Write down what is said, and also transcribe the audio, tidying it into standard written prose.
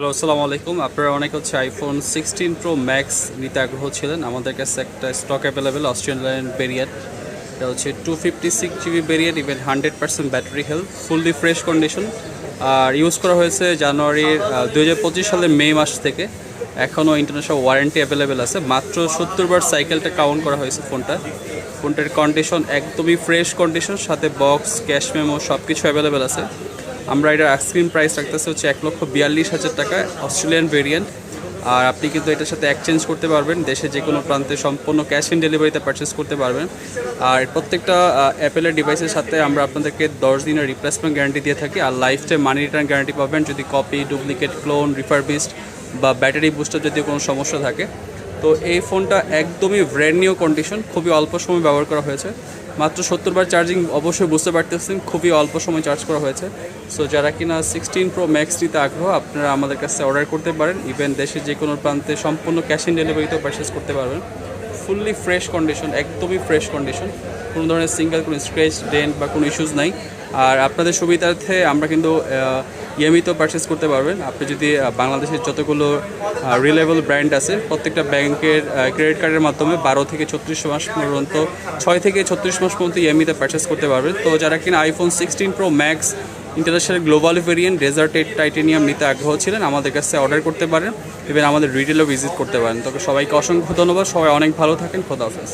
Hello, আসসালামু আলাইকুম। আপনারা অনেকে আইফোন 16 প্রো ম্যাক্স নিতে আগ্রহ ছিলেন। আমাদের কাছে একটা স্টক অ্যাভেলেবেল অস্ট্রেলিয়ান ভেরিয়েন্ট। এটা হচ্ছে 256 GB variant, even 100% battery health, fully fresh condition. আর ইউজ করা হয়েছে জানুয়ারির 2025 সালের মে মাস থেকে। এখনও ইন্টারন্যাশনাল ওয়ারেন্টি অ্যাভেলেবেল আছে। মাত্র 70 বার সাইকেলটা কাউন্ট করা হয়েছে ফোনটার কন্ডিশন একদমই ফ্রেশ কন্ডিশন, সাথে বক্স, ক্যাশ মেমো সব কিছু অ্যাভেলেবেল আছে। আমরা এটার আইসক্রিম প্রাইস রাখতেছে হচ্ছে 1,42,000 টাকা, অস্ট্রেলিয়ান ভেরিয়েন্ট। আর আপনি কিন্তু এটার সাথে এক্সচেঞ্জ করতে পারবেন, দেশে যে কোনো প্রান্তে সম্পূর্ণ ক্যাশ ইন ডেলিভারিতে পারচেস করতে পারবেন। আর প্রত্যেকটা অ্যাপেলের ডিভাইসের সাথে আমরা আপনাদেরকে 10 দিনের রিপ্লেসমেন্ট গ্যারান্টি দিয়ে থাকি। আর life time money return guarantee পাবেন যদি কপি, ডুপ্লিকেট, ক্লোন, রিফারবিশড বা ব্যাটারি বুস্টার যদি কোনো সমস্যা থাকে। তো এই ফোনটা একদমই ব্র্যান্ড নিউ কন্ডিশন, খুবই অল্প সময় ব্যবহার করা হয়েছে। মাত্র 70 বার চার্জিং, অবশ্যই বুঝতে পারতেছেন খুবই অল্প সময় চার্জ করা হয়েছে। সো যারা কিনা 16 প্রো ম্যাক্স নিতে আগ্রহ, আপনারা আমাদের কাছে অর্ডার করতে পারেন। ইভেন দেশের যে কোনো প্রান্তে সম্পূর্ণ ক্যাশ ইন ডেলিভারিতেও পারচেস করতে পারবেন। ফুললি ফ্রেশ কন্ডিশন, একদমই ফ্রেশ কন্ডিশন, কোনো ধরনের সিঙ্গেল কোনো স্ক্র্যাচ, ডেন্ট বা কোনো ইস্যুজ নাই। আর আপনাদের সুবিধার্থে আমরা কিন্তু ইএমআইতেও পারচেস করতে পারবেন। আপনি যদি বাংলাদেশের যতগুলো রিলায়েবল ব্র্যান্ড আছে প্রত্যেকটা ব্যাংকের ক্রেডিট কার্ডের মাধ্যমে 12 থেকে 36 মাস পর্যন্ত, 6 থেকে 36 মাস পর্যন্ত ইএমআইতে পারচেস করতে পারবেন। তো যারা কিনা iPhone 16 pro max international global variant deserted titanium নিতে আগ্রহ ছিলেন, আমাদের কাছে অর্ডার করতে পারেন। ইভেন আমাদের রিটেলও ভিজিট করতে পারেন। তবে সবাইকে অসংখ্য ধন্যবাদ। সবাই অনেক ভালো থাকেন। খোদা হাফেজ।